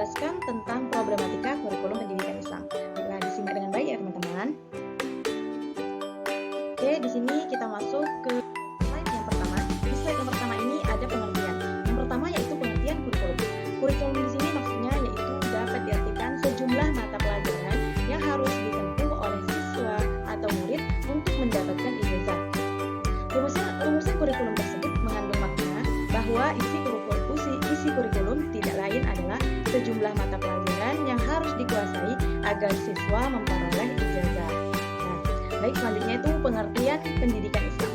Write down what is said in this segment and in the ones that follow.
menjelaskan tentang problematika kurikulum pendidikan Islam. Baiklah, disimak dengan baik ya teman-teman. Oke, di sini kita masuk ke slide yang pertama. Di slide yang pertama ini ada pengertian. Yang pertama yaitu pengertian kurikulum. Kurikulum di sini maksudnya yaitu dapat diartikan sejumlah mata pelajaran yang harus ditempuh oleh siswa atau murid untuk mendapatkan ijazah. Rumusan kurikulum tersebut mengandung makna bahwa isi kurikulum tidak lain adalah sejumlah mata pelajaran yang harus dikuasai agar siswa memperoleh ijazah. Nah, baik, selanjutnya itu pengertian pendidikan Islam.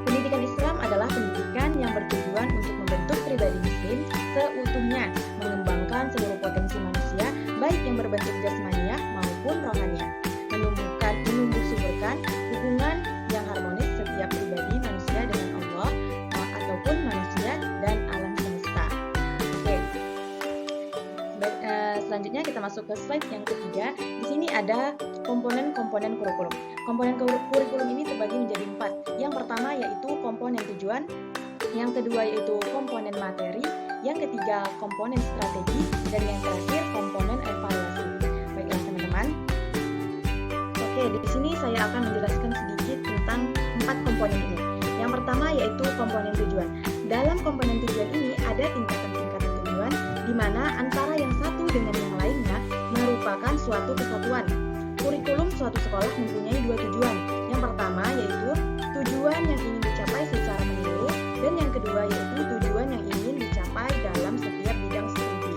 Pendidikan Islam adalah pendidikan yang bertujuan untuk membentuk pribadi muslim seutuhnya, mengembangkan seluruh potensi manusia, baik yang berbentuk jasmaniah maupun rohaniah, menumbuh suburkan hubungan yang harmonis setiap pribadi manusia dengan Allah ataupun manusia dan alam semesta. Oke. Selanjutnya kita masuk ke slide yang ketiga. Di sini ada komponen-komponen kurikulum. Komponen kurikulum ini terbagi menjadi 4. Yang pertama yaitu komponen tujuan, yang kedua yaitu komponen materi, yang ketiga komponen strategi, dan yang terakhir komponen evaluasi. Baiklah teman-teman. Oke, di sini saya akan menjelaskan sedikit tentang 4 komponen ini. Yang pertama yaitu komponen tujuan. Dalam komponen tujuan ini ada tingkatan-tingkatan tujuan di mana antara yang satu dengan yang lainnya merupakan suatu kesatuan. Kurikulum suatu sekolah mempunyai 2 tujuan. Yang pertama yaitu tujuan yang ingin dicapai secara menyeluruh, dan yang kedua yaitu tujuan yang ingin dicapai dalam setiap bidang studi.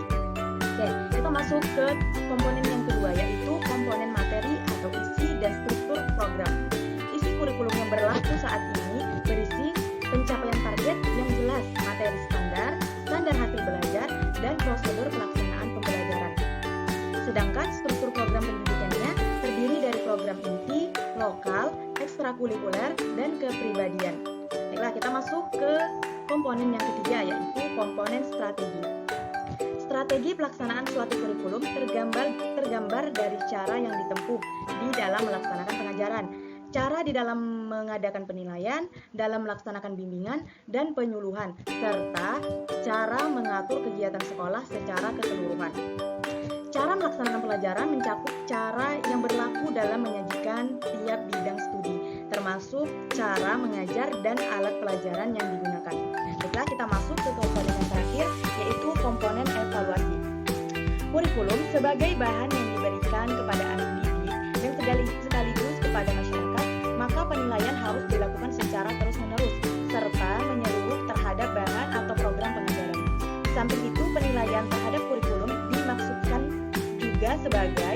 Oke, kita masuk ke komponen yang kedua yaitu komponen materi atau isi dan struktur program. Isi kurikulum yang berlaku saat ini berisi pencapaian target yang jelas, materi standar hasil belajar, dan prosedur pelaksanaan pembelajaran. Sedangkan struktur program pendidikannya terdiri dari program inti, lokal, ekstrakurikuler, dan kepribadian. Baiklah, kita masuk ke komponen yang ketiga yaitu komponen strategi. Strategi pelaksanaan suatu kurikulum tergambar dari cara yang ditempuh di dalam melaksanakan pengajaran, cara di dalam mengadakan penilaian, dalam melaksanakan bimbingan dan penyuluhan, serta cara mengatur kegiatan sekolah secara keseluruhan. Cara melaksanakan pelajaran mencakup cara yang berlaku dalam menyajikan tiap bidang studi, termasuk cara mengajar dan alat pelajaran yang digunakan. Setelah kita masuk ke komponen yang terakhir, yaitu komponen evaluasi. Kurikulum sebagai bahan yang diberikan kepada anak didik dan sekaligus kepada masyarakat, maka penilaian harus dilakukan secara terus-menerus serta menyeluruh terhadap bahan atau program pengajaran. Di samping itu, penilaian terhadap kurikulum dimaksudkan juga sebagai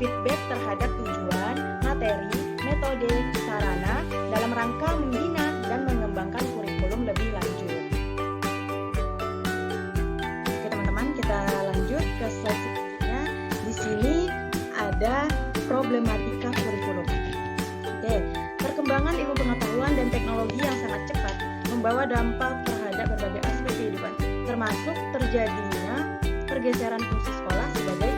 feedback terhadap tujuan, materi, metode, sarana dalam rangka membina dan mengembangkan kurikulum lebih lanjut. Oke teman-teman, kita lanjut ke slide selanjutnya. Di sini ada problematika kurikulum. Oke, perkembangan ilmu pengetahuan dan teknologi yang sangat cepat membawa dampak terhadap berbagai aspek kehidupan, termasuk terjadinya pergeseran fungsi sekolah sebagai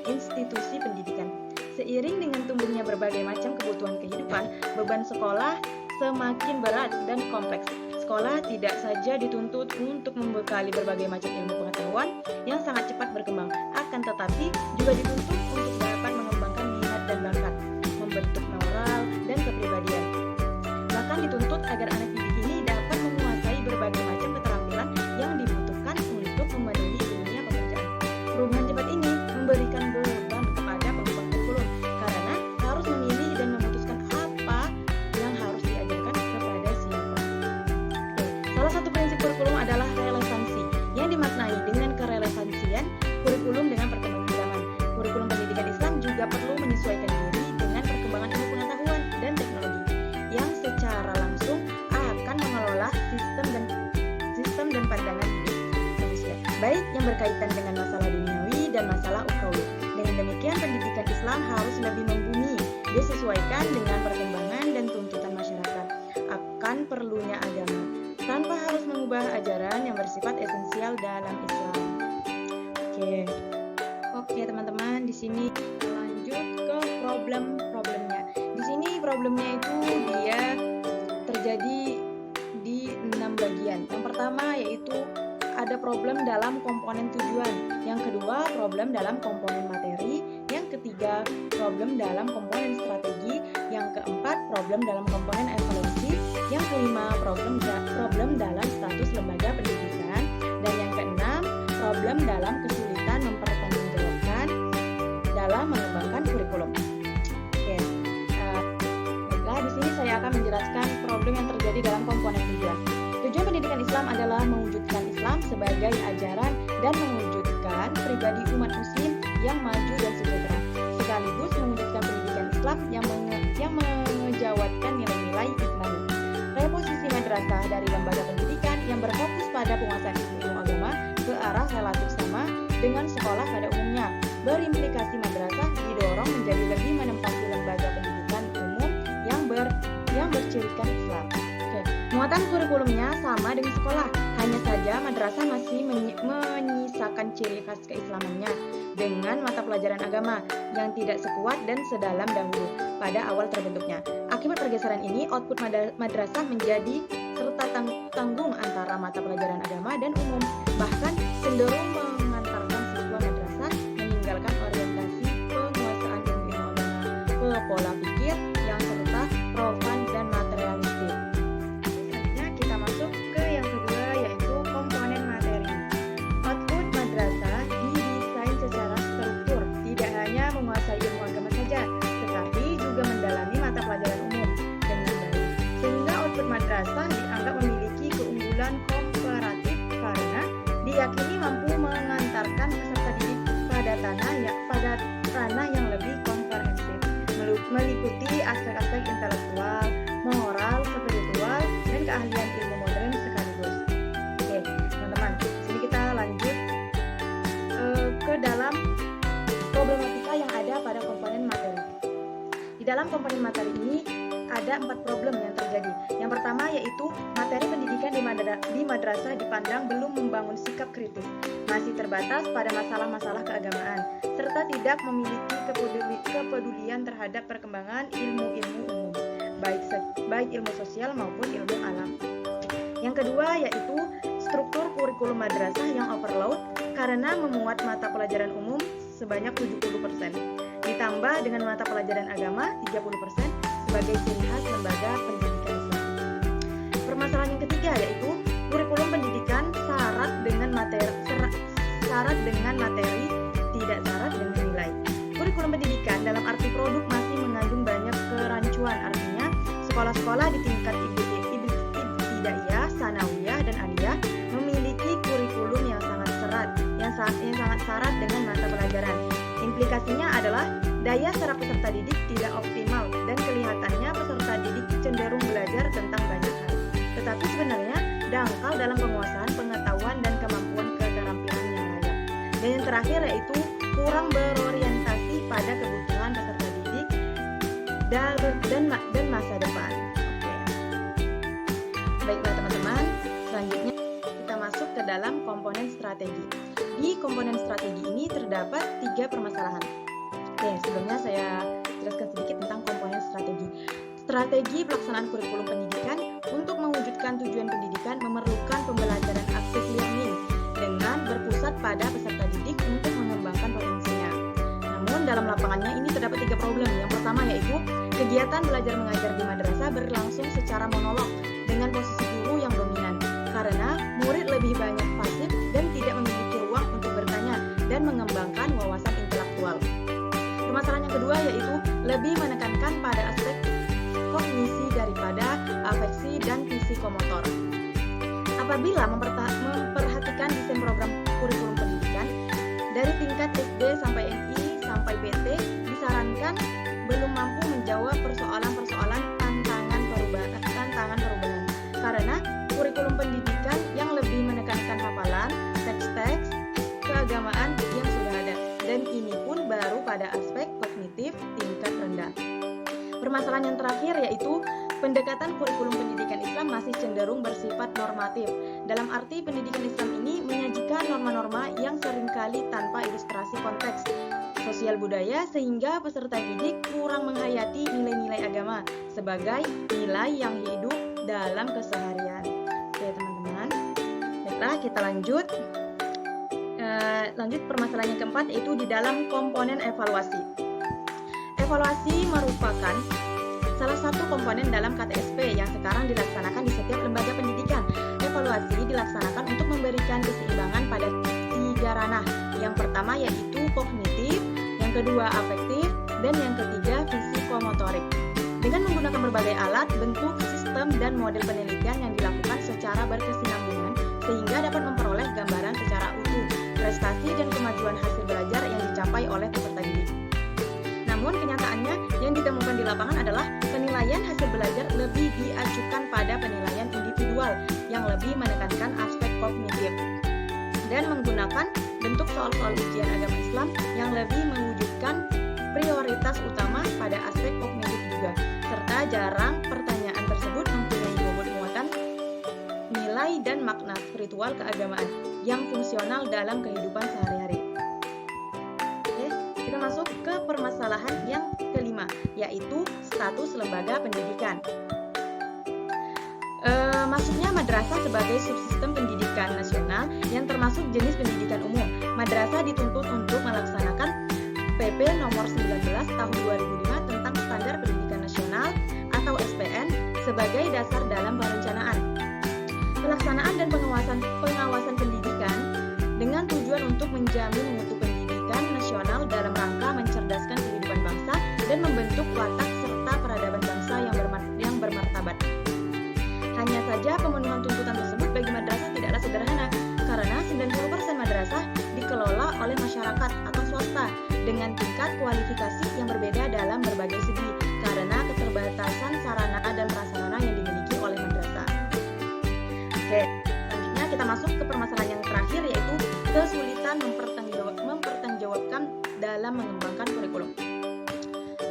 institusi pendidikan. Seiring dengan tumbuhnya berbagai macam kebutuhan kehidupan, beban sekolah semakin berat dan kompleks. Sekolah tidak saja dituntut untuk membekali berbagai macam ilmu pengetahuan yang sangat cepat berkembang, akan tetapi juga dituntut untuk dapat mengembangkan minat dan bakat, membentuk moral dan kepribadian. Bahkan dituntut agar anak didik ini dapat menguasai berbagai macam keterampilan yang dibutuhkan untuk memenuhi dunia pekerjaan. Perubahan cepat ini memberikan beban kepada pengembang kurikulum karena harus memilih dan memutuskan apa yang harus diajarkan kepada siapa. Salah satu prinsip kurikulum adalah relevansi, yang dimaknai dengan kerelevansian kurikulum dengan perkembangan zaman. Kurikulum pendidikan Islam juga perlu menyesuaikan diri dengan perkembangan ilmu pengetahuan dan teknologi yang secara langsung akan mengelola sistem dan pandangan hidup manusia, baik yang berkaitan dengan masalah duniawi dan masalah ukhrawi. Dengan demikian, pendidikan Islam harus lebih membumi, disesuaikan dengan perkembangan dan tuntutan masyarakat akan perlunya agama, tanpa harus mengubah ajaran yang bersifat esensial dalam Islam. Oke teman-teman, di sini kita lanjut ke problemnya. Di sini problemnya itu dia terjadi di 6 bagian. Yang pertama yaitu ada problem dalam komponen tujuan. Yang kedua, problem dalam komponen materi. Yang ketiga, problem dalam komponen strategi. Yang keempat, problem dalam komponen evaluasi. Yang kelima, problem dalam status lembaga pendidikan. Dan yang keenam, problem dalam kesulitan mempertanggungjawabkan dalam mengembangkan kurikulum. Oke, baiklah, di sini saya akan menjelaskan problem yang terjadi dalam komponen tujuan. Tujuan pendidikan Islam adalah mewujudkan Islam sebagai ajaran dan mewujudkan pribadi umat muslim yang maju dan sejahtera, sekaligus mewujudkan pendidikan Islam yang mengejawantkan nilai-nilai Islami. Reposisi madrasah dari lembaga pendidikan yang berfokus pada penguasaan ilmu agama ke arah relatif sama dengan sekolah pada umumnya, berimplikasi madrasah didorong menjadi lebih menempati lembaga pendidikan umum yang bercirikan Islam. Muatan kurikulumnya sama dengan sekolah, hanya saja madrasah masih menyisakan ciri khas keislamannya dengan mata pelajaran agama yang tidak sekuat dan sedalam dahulu pada awal terbentuknya. Akibat pergeseran ini, output madrasah menjadi serta tanggung antara mata pelajaran agama dan umum, bahkan cenderung mengantarkan siswa madrasah meninggalkan orientasi penguasaan ilmu agama ke pola pikir yang serta profan dan materialistik. Selanjutnya kita masuk ke yang kedua, yaitu komponen materi. Output madrasah didesain secara struktur, tidak hanya menguasai ilmu agama saja, tetapi juga mendalami mata pelajaran umum dengan baik, sehingga output madrasah dianggap memiliki keunggulan komparatif karena diyakini mampu mengantarkan peserta didik pada tanah yang lebih komprehensif, meliputi aspek-aspek intelektual, moral, spiritual, dan keahlian ilmu modern sekaligus. Oke, teman-teman, sini kita lanjut ke dalam problematika yang ada pada komponen materi. Di dalam komponen materi ini ada 4 problem yang terjadi. Yang pertama yaitu materi pendidikan di madrasah dipandang belum membangun sikap kritis, masih terbatas pada masalah-masalah keagamaan, serta tidak memiliki kepedulian terhadap perkembangan ilmu-ilmu umum, baik ilmu sosial maupun ilmu alam. Yang kedua yaitu struktur kurikulum madrasah yang overload karena memuat mata pelajaran umum sebanyak 70%, ditambah dengan mata pelajaran agama 30% sebagai ciri khas lembaga pendidikan Islam. Permasalahan yang ketiga yaitu kurikulum pendidikan syarat dengan materi, tidak syarat dengan nilai. Kurikulum pendidikan dalam arti produk masih mengandung banyak kerancuan, artinya sekolah-sekolah di tingkat ibtidaiyah, sanawiyah, dan aliyah memiliki kurikulum yang sangat syarat dengan mata pelajaran. Implikasinya adalah daya serap peserta didik tidak optimal dan kelihatannya peserta didik cenderung belajar tentang banyak hal, tetapi sebenarnya dangkal dalam penguasaan pengetahuan dan kemampuan keterampilan yang layak. Dan yang terakhir yaitu kurang berorientasi pada kebutuhan peserta didik dan masa depan. Oke. Baiklah teman-teman, selanjutnya kita masuk ke dalam komponen strategi. Di komponen strategi ini terdapat 3 permasalahan. Oke, sebelumnya saya jelaskan sedikit tentang komponen strategi. Strategi pelaksanaan kurikulum pendidikan untuk mewujudkan tujuan pendidikan memerlukan pembelajaran active learning dengan berpusat pada peserta didik untuk mengembangkan potensinya. Namun dalam lapangannya ini terdapat 3 problem. Yang pertama yaitu kegiatan belajar mengajar di madrasah berlangsung secara monolog dengan posisi guru yang dominan, karena murid lebih banyak pasif dan tidak memiliki ruang untuk bertanya dan mengembangkan wawasan intelektual. Permasalahan yang kedua yaitu lebih menekankan pada aspek kognisi daripada afeksi dan psikomotor. Apabila memperhatikan desain program kurikulum pendidikan dari tingkat SD sampai MI sampai PT, disarankan belum mampu menjawab persoalan-persoalan tantangan perubahan karena kurikulum pendidikan yang lebih menekankan hafalan, teks-teks, keagamaan yang sudah ada, dan ini pun baru pada aspek kognitif tingkat rendah. Permasalahan yang terakhir yaitu pendekatan kurikulum pendidikan Islam masih cenderung bersifat normatif. Dalam arti pendidikan Islam ini menyajikan norma-norma yang seringkali tanpa ilustrasi konteks sosial budaya sehingga peserta didik kurang menghayati nilai-nilai agama sebagai nilai yang hidup dalam keseharian. Oke teman-teman, baiklah kita lanjut. Lanjut permasalahan yang keempat, yaitu di dalam komponen evaluasi. Evaluasi merupakan salah satu komponen dalam KTSP yang sekarang dilaksanakan di setiap lembaga pendidikan. Evaluasi dilaksanakan untuk memberikan keseimbangan pada 3 ranah. Yang pertama yaitu kognitif, yang kedua afektif, dan yang ketiga fisikomotorik. Dengan menggunakan berbagai alat, bentuk, sistem, dan model penelitian yang dilakukan secara berkesinambungan sehingga dapat memperoleh gambaran secara utuh prestasi dan kemajuan hasil belajar yang dicapai oleh peserta didik. Namun kenyataannya yang ditemukan di lapangan adalah penilaian hasil belajar lebih diacukan pada penilaian individual yang lebih menekankan aspek kognitif dan menggunakan bentuk soal-soal ujian agama Islam yang lebih mewujudkan prioritas utama pada aspek kognitif juga, serta jarang pertanyaan tersebut mempunyai bobot muatan nilai dan makna spiritual keagamaan yang fungsional dalam kehidupan sehari-hari. Oke, kita masuk ke permasalahan yang kelima, yaitu status lembaga pendidikan. Masuknya madrasah sebagai subsistem pendidikan nasional yang termasuk jenis pendidikan umum. Madrasah dituntut untuk melaksanakan PP nomor 19 tahun 2005 tentang Standar Pendidikan Nasional atau SPN sebagai dasar dalam perencanaan, pelaksanaan dan pengawasan pendidikan dengan tujuan untuk menjamin mutu pendidikan nasional dalam rangka mencerdaskan kehidupan bangsa dan membentuk watak serta peradaban bangsa yang bermartabat. Hanya saja pemenuhan tuntutan tersebut bagi madrasah tidaklah sederhana karena 90% madrasah dikelola oleh masyarakat atau swasta dengan tingkat kualifikasi yang berbeda dalam berbagai segi karena keterbatasan sarana dan prasarana yang dimiliki oleh madrasah. Oke, selanjutnya kita masuk ke permasalahan yang terakhir, yaitu kesulitan mempertanggungjawabkan dalam mengembangkan kurikulum.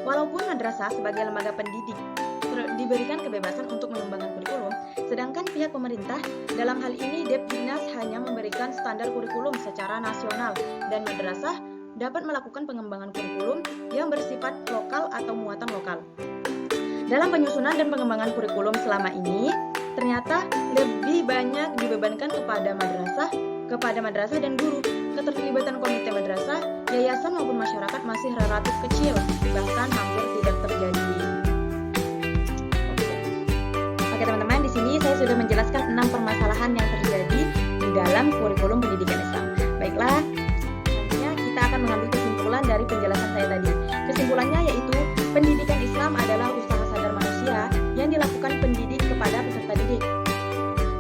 Walaupun madrasah sebagai lembaga pendidik diberikan kebebasan untuk mengembangkan kurikulum, sedangkan pihak pemerintah, dalam hal ini Depdiknas, hanya memberikan standar kurikulum secara nasional dan madrasah dapat melakukan pengembangan kurikulum yang bersifat lokal atau muatan lokal. Dalam penyusunan dan pengembangan kurikulum selama ini, ternyata lebih banyak dibebankan kepada madrasah dan guru. Keterlibatan komite madrasah, yayasan maupun masyarakat masih relatif kecil, bahkan hampir tidak terjadi. Oke teman-teman, di sini saya sudah menjelaskan 6 permasalahan yang terjadi di dalam kurikulum pendidikan Islam. Baiklah, selanjutnya kita akan mengambil kesimpulan dari penjelasan saya tadi. Kesimpulannya yaitu pendidikan Islam adalah usaha sadar manusia yang dilakukan pendidik kepada peserta didik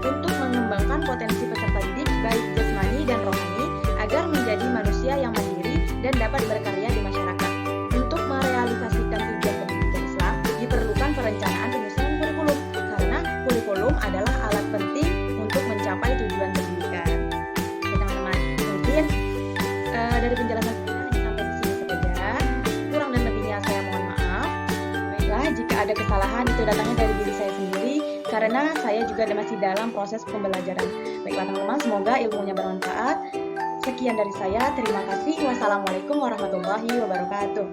untuk mengembangkan potensi peserta didik baik jasmani dan rohani agar menjadi manusia yang mandiri dan dapat berkarya di masyarakat. Untuk merealisasikan tujuan pendidikan Islam diperlukan perencanaan penyusunan kurikulum karena kurikulum adalah alat penting untuk mencapai tujuan pendidikan. Oke teman-teman, mungkin dari penjelasan saya sampai di sini saja. Kurang dan lebihnya saya mohon maaf. Baiklah, jika ada kesalahan itu datangnya dari diri saya sendiri karena saya juga masih dalam proses pembelajaran. Baiklah teman-teman, semoga ilmunya bermanfaat. Sekian dari saya, terima kasih. Wassalamualaikum warahmatullahi wabarakatuh.